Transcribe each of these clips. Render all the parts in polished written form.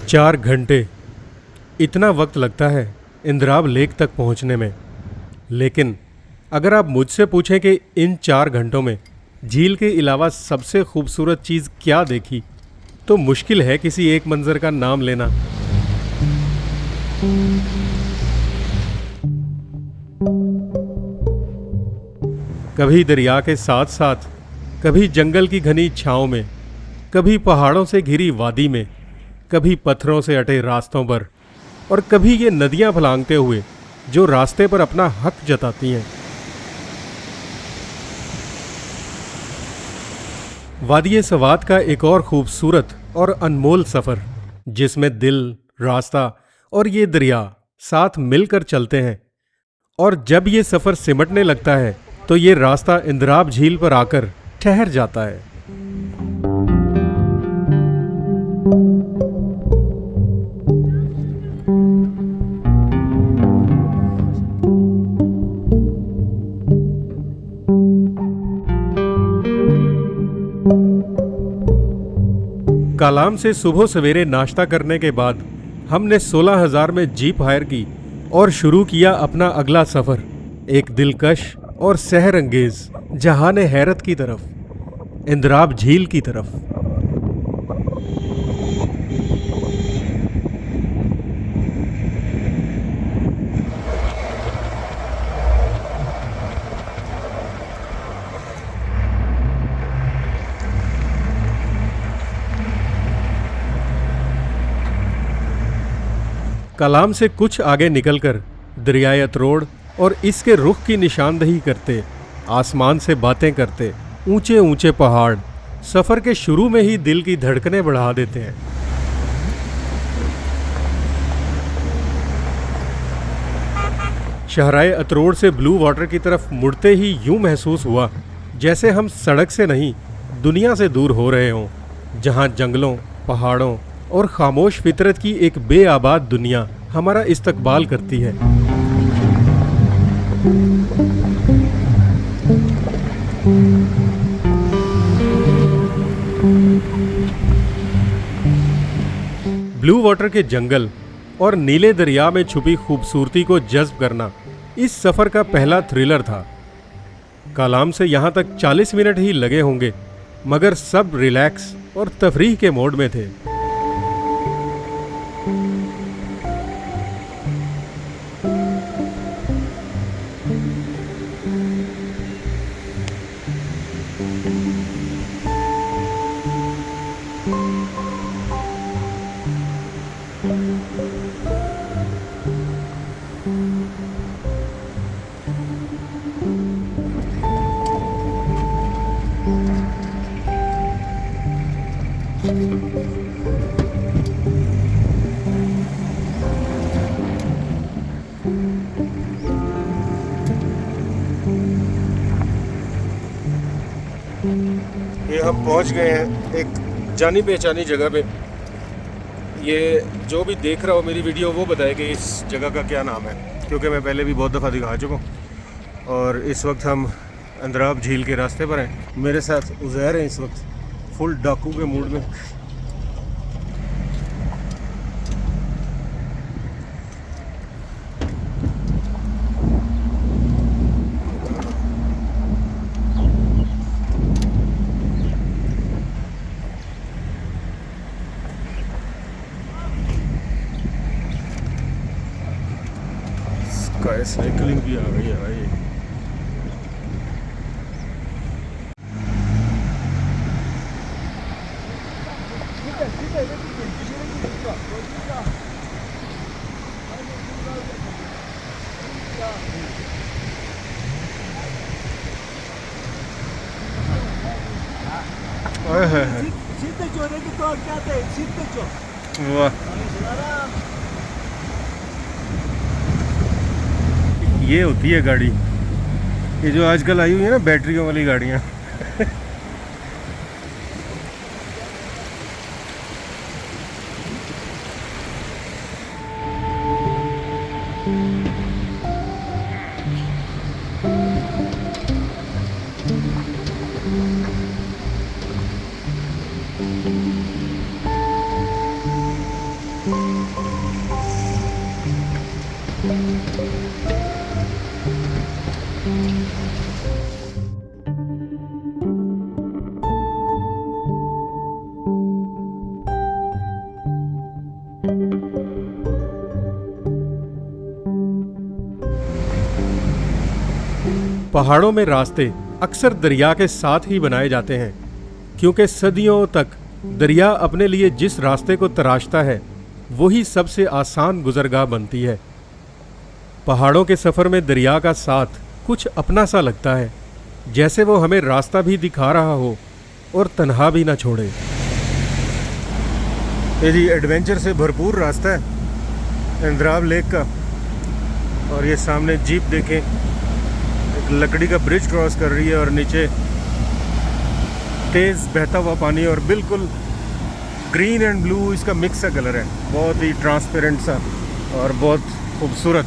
4 घंटे, इतना वक्त लगता है इंद्राव लेक तक पहुंचने में। लेकिन अगर आप मुझसे पूछें कि इन 4 घंटों में झील के अलावा सबसे खूबसूरत चीज़ क्या देखी, तो मुश्किल है किसी एक मंज़र का नाम लेना। कभी दरिया के साथ साथ, कभी जंगल की घनी छाँव में, कभी पहाड़ों से घिरी वादी में, कभी पत्थरों से अटे रास्तों पर, और कभी ये नदियां फलांगते हुए जो रास्ते पर अपना हक जताती हैं। वादी सवात का एक और खूबसूरत और अनमोल सफ़र, जिसमें दिल, रास्ता और ये दरिया साथ मिलकर चलते हैं। और जब ये सफ़र सिमटने लगता है तो ये रास्ता इंद्राब झील पर आकर ठहर जाता है। कालाम से सुबह सवेरे नाश्ता करने के बाद हमने 16,000 में जीप हायर की और शुरू किया अपना अगला सफ़र, एक दिलकश और सहरंगेज जहाने हैरत की तरफ, इंद्राब झील की तरफ। कलाम से कुछ आगे निकलकर दरियाए अतरोड़ और इसके रुख की निशानदही करते, आसमान से बातें करते ऊंचे ऊंचे पहाड़ सफ़र के शुरू में ही दिल की धड़कनें बढ़ा देते हैं। शहराए अतरोड़ से ब्लू वाटर की तरफ मुड़ते ही यूं महसूस हुआ जैसे हम सड़क से नहीं, दुनिया से दूर हो रहे हों, जहां जंगलों, पहाड़ों और खामोश फितरत की एक बेआबाद दुनिया हमारा इस्तकबाल करती है। ब्लू वाटर के जंगल और नीले दरिया में छुपी खूबसूरती को जज्ब करना इस सफ़र का पहला थ्रिलर था। कालाम से यहाँ तक 40 मिनट ही लगे होंगे, मगर सब रिलैक्स और तफरीह के मोड में थे। ये हम पहुंच गए हैं एक जानी पहचानी जगह पे। ये जो भी देख रहा हो मेरी वीडियो वो बताए कि इस जगह का क्या नाम है, क्योंकि मैं पहले भी बहुत दफ़ा दिखा चुका हूँ। और इस वक्त हम इंद्राब झील के रास्ते पर हैं। मेरे साथ उज़ैर हैं इस वक्त फुल डाकू के मूड में। स्काई साइकिलिंग भी आ गई है भाई। वाह, ये होती है गाड़ी, ये जो आजकल आई हुई है ना बैटरियों वाली गाड़ियाँ। पहाड़ों में रास्ते अक्सर दरिया के साथ ही बनाए जाते हैं, क्योंकि सदियों तक दरिया अपने लिए जिस रास्ते को तराशता है वही सबसे आसान गुजरगाह बनती है। पहाड़ों के सफ़र में दरिया का साथ कुछ अपना सा लगता है, जैसे वो हमें रास्ता भी दिखा रहा हो और तन्हा भी ना छोड़े। ये जी एडवेंचर से भरपूर रास्ता है इंद्राव लेक का। और ये सामने जीप देखें, एक लकड़ी का ब्रिज क्रॉस कर रही है और नीचे तेज़ बहता हुआ पानी और बिल्कुल ग्रीन एंड ब्लू इसका मिक्स सा कलर है, बहुत ही ट्रांसपेरेंट सा और बहुत खूबसूरत।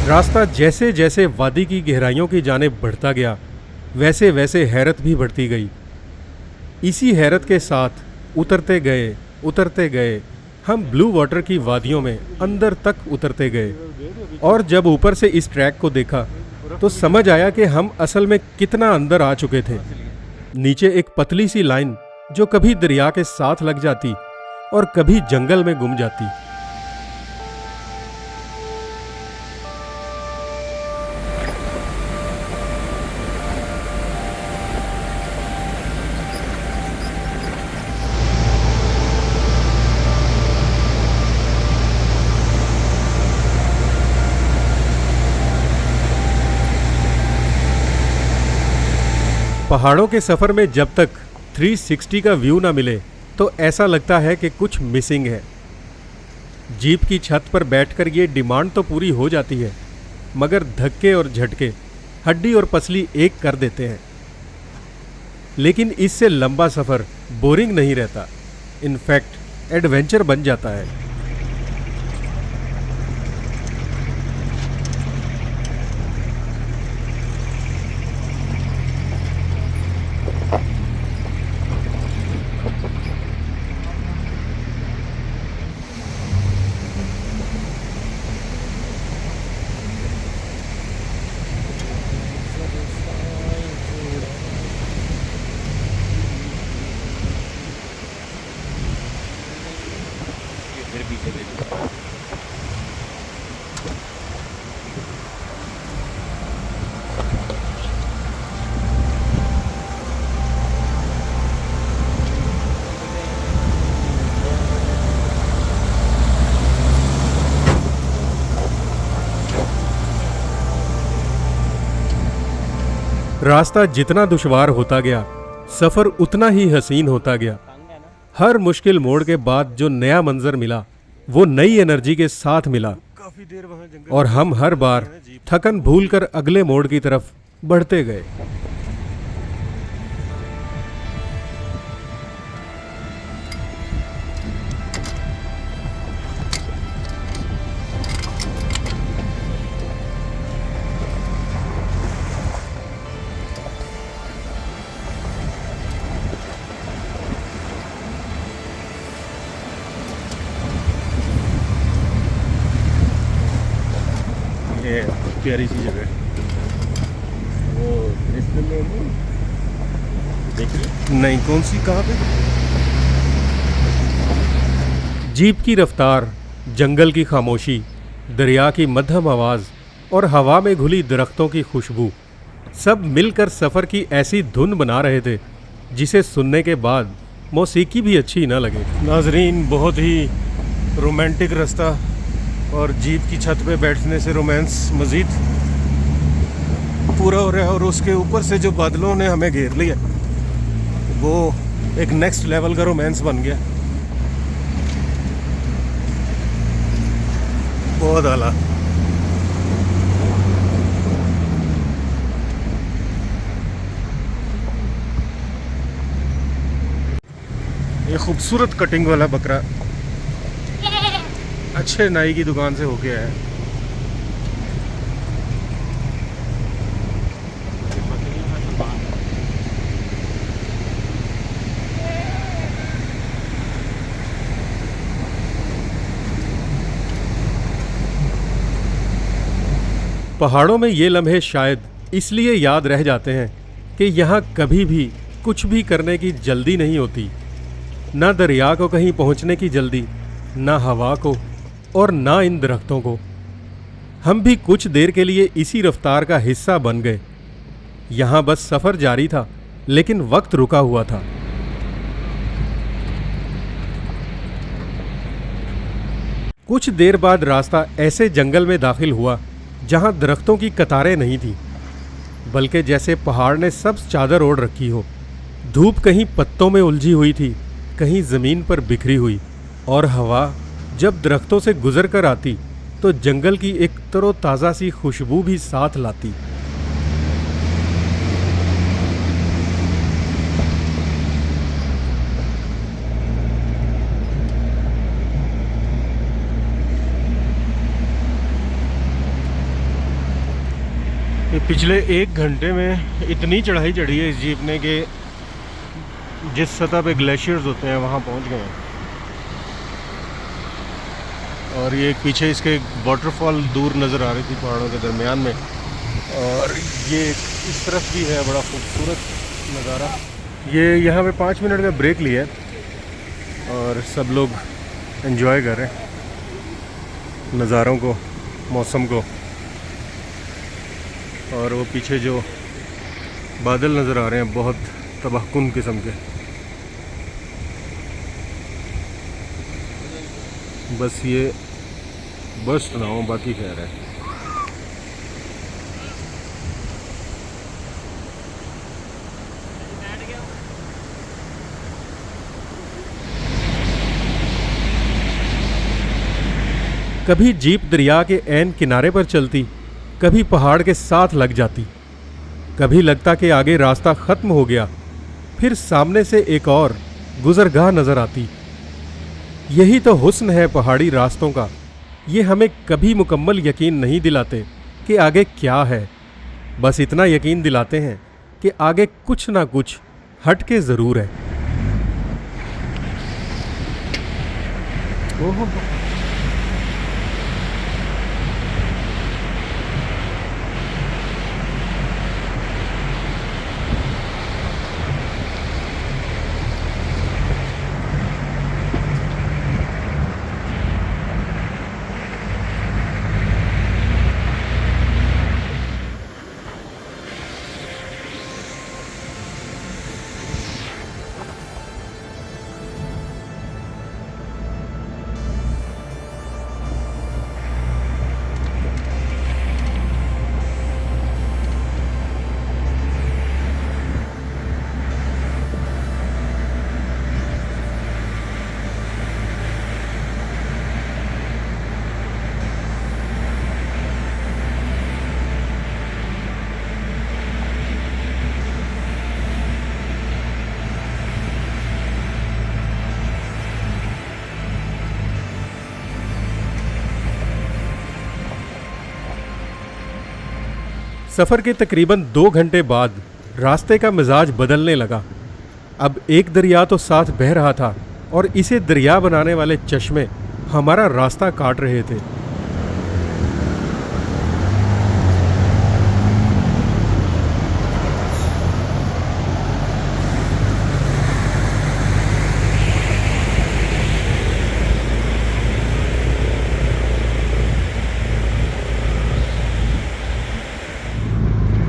रास्ता जैसे जैसे वादी की गहराइयों की जानिब बढ़ता गया, वैसे वैसे हैरत भी बढ़ती गई। इसी हैरत के साथ उतरते गए हम ब्लू वाटर की वादियों में अंदर तक उतरते गए। और जब ऊपर से इस ट्रैक को देखा तो समझ आया कि हम असल में कितना अंदर आ चुके थे। नीचे एक पतली सी लाइन जो कभी दरिया के साथ लग जाती और कभी जंगल में गुम जाती। पहाड़ों के सफ़र में जब तक 360 का व्यू ना मिले तो ऐसा लगता है कि कुछ मिसिंग है। जीप की छत पर बैठकर ये डिमांड तो पूरी हो जाती है, मगर धक्के और झटके हड्डी और पसली एक कर देते हैं। लेकिन इससे लंबा सफ़र बोरिंग नहीं रहता, इनफैक्ट एडवेंचर बन जाता है। रास्ता जितना दुश्वार होता गया, सफ़र उतना ही हसीन होता गया। हर मुश्किल मोड़ के बाद जो नया मंजर मिला वो नई एनर्जी के साथ मिला, काफी देर वहाँ जंगल और हम हर बार थकन भूलकर अगले मोड़ की तरफ बढ़ते गए। ये प्यारी सी जगह है। वो क्रिस्टल में देखिए, नहीं, कौन सी, कहाँ पे? जीप की रफ्तार, जंगल की खामोशी, दरिया की मध्यम आवाज़ और हवा में घुली दरख्तों की खुशबू सब मिलकर सफ़र की ऐसी धुन बना रहे थे जिसे सुनने के बाद मौसीकी भी अच्छी न लगे। नाजरीन, बहुत ही रोमांटिक रास्ता और जीप की छत पे बैठने से रोमांस मज़ीद पूरा हो रहा है। और उसके ऊपर से जो बादलों ने हमें घेर लिया वो एक नेक्स्ट लेवल का रोमांस बन गया। बहुत आला। ये खूबसूरत कटिंग वाला बकरा अच्छे नाई की दुकान से होके आया। पहाड़ों में ये लम्हे शायद इसलिए याद रह जाते हैं कि यहाँ कभी भी कुछ भी करने की जल्दी नहीं होती। ना दरिया को कहीं पहुँचने की जल्दी, ना हवा को, और ना इन दरख्तों को। हम भी कुछ देर के लिए इसी रफ्तार का हिस्सा बन गए। यहाँ बस सफ़र जारी था, लेकिन वक्त रुका हुआ था। कुछ देर बाद रास्ता ऐसे जंगल में दाखिल हुआ जहाँ दरख्तों की कतारें नहीं थी, बल्कि जैसे पहाड़ ने सब्ज चादर ओढ़ रखी हो। धूप कहीं पत्तों में उलझी हुई थी, कहीं ज़मीन पर बिखरी हुई, और हवा जब दरख्तों से गुजर कर आती तो जंगल की एक तरोताज़ा सी खुशबू भी साथ लाती। ये पिछले 1 घंटे में इतनी चढ़ाई चढ़ी है इस जीप ने कि जिस सतह पे ग्लेशियर्स होते हैं वहाँ पहुँच गए हैं। और ये पीछे इसके वाटरफॉल दूर नज़र आ रही थी पहाड़ों के दरमियान में, और ये इस तरफ भी है बड़ा खूबसूरत नज़ारा। ये यहाँ पे 5 मिनट का ब्रेक लिया है और सब लोग एंजॉय कर रहे हैं नज़ारों को, मौसम को। और वो पीछे जो बादल नज़र आ रहे हैं बहुत तबाहकुन किस्म के। बस ये बस ना हो, बाकी कह रहे हैं। कभी जीप दरिया के ऐन किनारे पर चलती, कभी पहाड़ के साथ लग जाती। कभी लगता कि आगे रास्ता ख़त्म हो गया, फिर सामने से एक और गुज़रगाह नज़र आती। यही तो हुस्न है पहाड़ी रास्तों का। ये हमें कभी मुकम्मल यकीन नहीं दिलाते कि आगे क्या है, बस इतना यकीन दिलाते हैं कि आगे कुछ ना कुछ हट के ज़रूर है। ओहो, सफ़र के तकरीबन 2 घंटे बाद रास्ते का मिजाज बदलने लगा। अब एक दरिया तो साथ बह रहा था और इसे दरिया बनाने वाले चश्मे हमारा रास्ता काट रहे थे।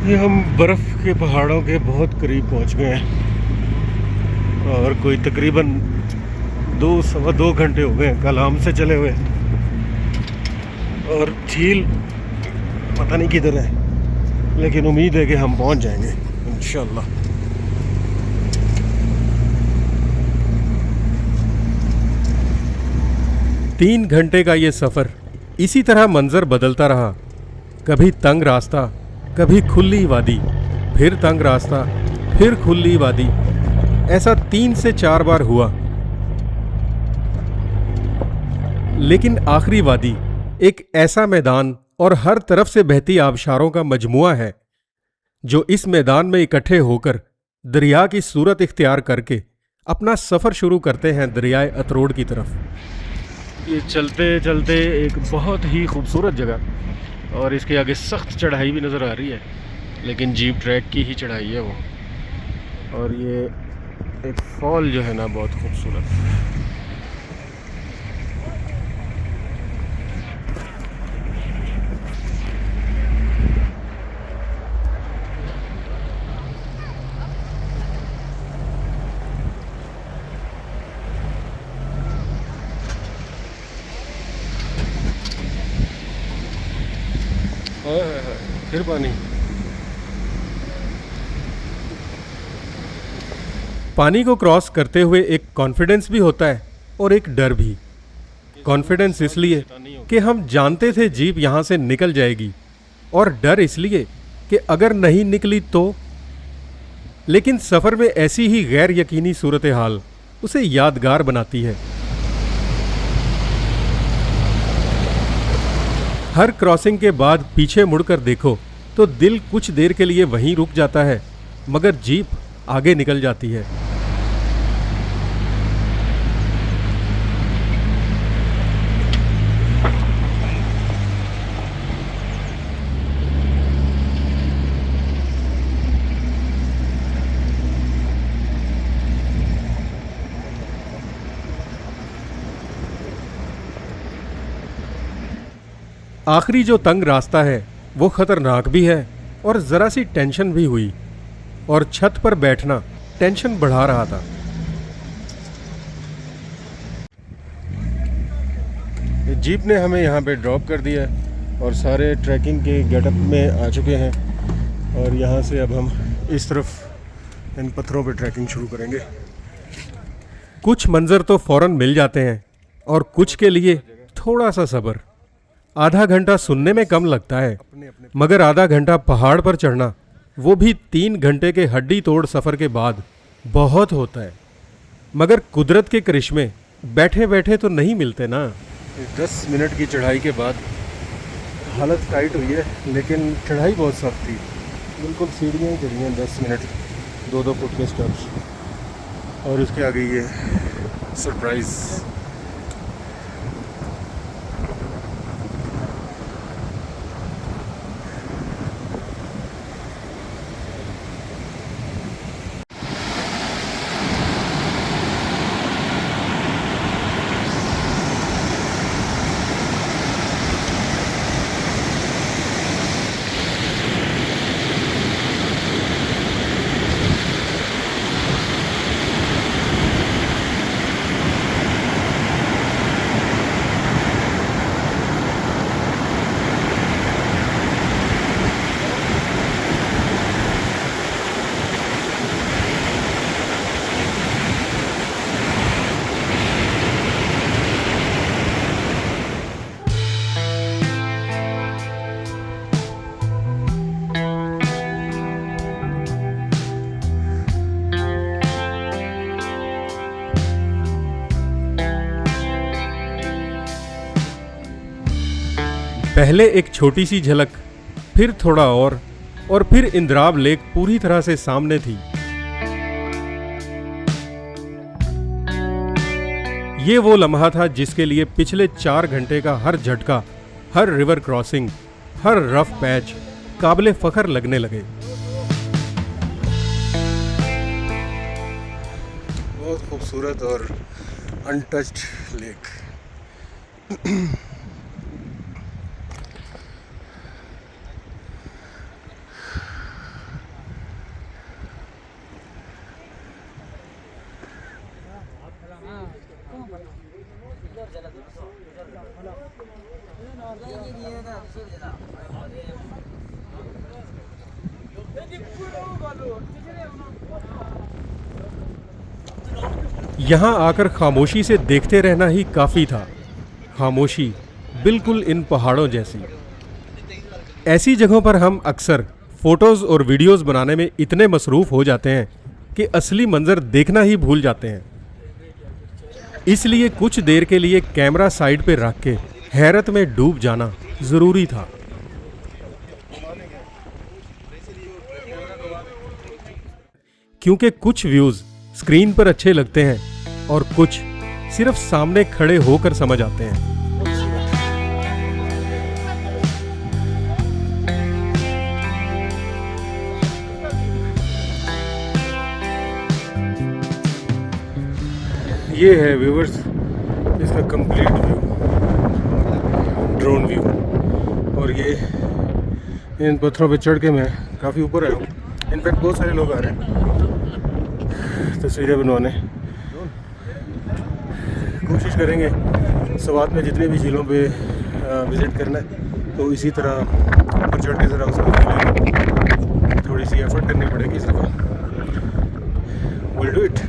ये हम बर्फ़ के पहाड़ों के बहुत करीब पहुंच गए हैं और कोई तकरीबन 2-2.25 घंटे हो गए हैं कल आम से चले हुए, और झील पता नहीं किधर है, लेकिन उम्मीद है कि हम पहुंच जाएंगे इंशाल्लाह। तीन घंटे का ये सफ़र इसी तरह मंजर बदलता रहा। कभी तंग रास्ता, कभी खुली वादी, फिर तंग रास्ता, फिर खुली वादी। ऐसा 3 से 4 बार हुआ, लेकिन आखिरी वादी एक ऐसा मैदान और हर तरफ से बहती आबशारों का मजमुआ है जो इस मैदान में इकट्ठे होकर दरिया की सूरत इख्तियार करके अपना सफ़र शुरू करते हैं दरियाए अतरोड़ की तरफ। ये चलते चलते एक बहुत ही खूबसूरत जगह और इसके आगे सख्त चढ़ाई भी नज़र आ रही है, लेकिन जीप ट्रैक की ही चढ़ाई है वो। और ये एक फॉल जो है ना बहुत खूबसूरत। फिर पानी। पानी को क्रॉस करते हुए एक कॉन्फिडेंस भी होता है और एक डर भी। कॉन्फिडेंस इसलिए कि हम जानते थे जीप यहाँ से निकल जाएगी, और डर इसलिए कि अगर नहीं निकली तो। लेकिन सफ़र में ऐसी ही गैर यकीनी सूरत हाल उसे यादगार बनाती है। हर क्रॉसिंग के बाद पीछे मुड़कर देखो तो दिल कुछ देर के लिए वहीं रुक जाता है, मगर जीप आगे निकल जाती है। आखिरी जो तंग रास्ता है वो खतरनाक भी है और ज़रा सी टेंशन भी हुई, और छत पर बैठना टेंशन बढ़ा रहा था। जीप ने हमें यहाँ पे ड्रॉप कर दिया और सारे ट्रैकिंग के गेटअप में आ चुके हैं, और यहाँ से अब हम इस तरफ इन पत्थरों पे ट्रैकिंग शुरू करेंगे। कुछ मंजर तो फौरन मिल जाते हैं और कुछ के लिए थोड़ा सा सब्र। आधा घंटा सुनने में कम लगता है, मगर आधा घंटा पहाड़ पर चढ़ना, वो भी 3 घंटे के हड्डी तोड़ सफ़र के बाद, बहुत होता है। मगर कुदरत के करिश्मे बैठे बैठे तो नहीं मिलते ना। 10 मिनट की चढ़ाई के बाद हालत टाइट हुई है, लेकिन चढ़ाई बहुत सख्त थी। बिल्कुल सीढ़ियाँ ही चढ़ी हैं 10 मिनट, 2-2 फुट के स्टेप्स, और उसके आगे ये सरप्राइज़। पहले एक छोटी सी झलक, फिर थोड़ा और फिर इंद्राब लेक पूरी तरह से सामने थी। ये वो लम्हा था जिसके लिए पिछले 4 घंटे का हर झटका, हर रिवर क्रॉसिंग, हर रफ पैच काबिले फख्र लगने लगे। बहुत खूबसूरत और अनटच्ड लेक। यहाँ आकर खामोशी से देखते रहना ही काफ़ी था। खामोशी बिल्कुल इन पहाड़ों जैसी। ऐसी जगहों पर हम अक्सर फोटोज़ और वीडियोज़ बनाने में इतने मसरूफ़ हो जाते हैं कि असली मंजर देखना ही भूल जाते हैं। इसलिए कुछ देर के लिए कैमरा साइड पे रख के हैरत में डूब जाना ज़रूरी था। क्योंकि कुछ व्यूज़ स्क्रीन पर अच्छे लगते हैं और कुछ सिर्फ सामने खड़े होकर समझ आते हैं। ये है व्यूवर्स इसका कंप्लीट व्यू, ड्रोन व्यू। और ये इन पत्थरों पे चढ़ के मैं काफ़ी ऊपर आया हूँ। इनफैक्ट बहुत सारे लोग आ रहे हैं तस्वीरें बनवाने। कोशिश करेंगे स्वात में जितने भी झीलों पे विज़िट करना है तो इसी तरह ऊपर चढ़ के ज़रा उसको थोड़ी सी एफर्ट करनी पड़ेगी इस दफ़ा। Will do it.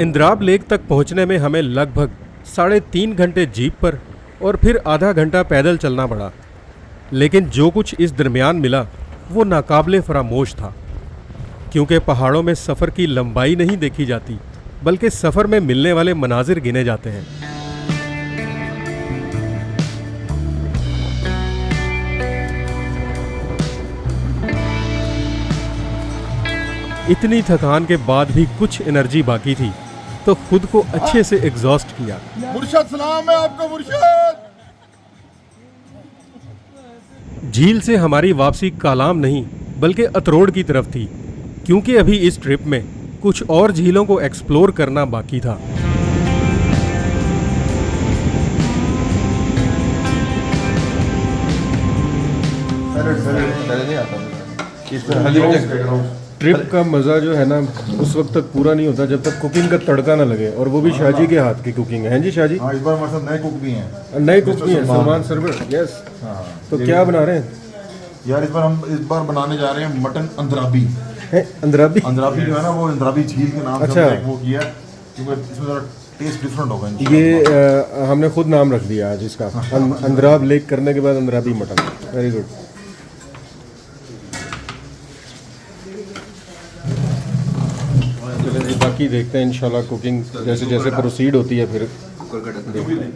इंद्राब लेक तक पहुंचने में हमें लगभग 3.5 घंटे जीप पर और फिर आधा घंटा पैदल चलना पड़ा। लेकिन जो कुछ इस दरमियान मिला वो नाकाबिले फरामोश था, क्योंकि पहाड़ों में सफ़र की लंबाई नहीं देखी जाती बल्कि सफ़र में मिलने वाले मनाजिर गिने जाते हैं। इतनी थकान के बाद भी कुछ एनर्जी बाकी थी तो खुद को अच्छे से एग्जॉस्ट किया। मुर्शद सलाम है आपका मुर्शद। झील से हमारी वापसी कालाम नहीं बल्कि अतरोड़ की तरफ थी, क्योंकि अभी इस ट्रिप में कुछ और झीलों को एक्सप्लोर करना बाकी था। ट्रिप का मज़ा जो है ना उस वक्त तक पूरा नहीं होता जब तक कुकिंग का तड़का ना लगे, और वो भी शाहजी के हाथ की कुकिंग है। जी शाहजी, हाँ, इस बार हमारे साथ नए कुक भी हैं। नए कुक भी हैं, सलमान सरवर। यस। हाँ, तो क्या बना रहे हैं यार? इस बार बनाने जा रहे हैं मटन अंद्राबी। अंद्राबी? अंद्राबी जो है ना वो अंद्राबी झील के नाम से अच्छा। हमने वो किया, क्योंकि इसमें जरा टेस्ट डिफरेंट होगा। ये हमने खुद नाम रख दिया आज इसका। अंद्राब लेक करने के बाद अंद्राबी मटन। Very good. चलें जी, बाकी देखते हैं इंशाल्लाह कुकिंग जैसे जैसे प्रोसीड होती है फिर देखते हैं।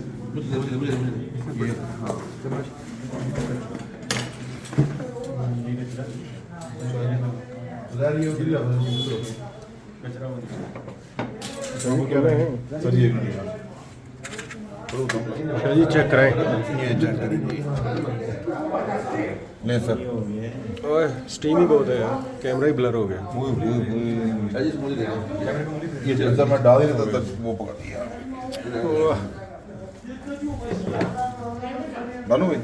शाहजी चेक कराएं। नहीं सर, ओए स्टीम ही बहुत है यार, कैमरा ही ब्लर हो गया। ये जब मैं डाल ही था तब वो पकड़ दिया। डालो भाई।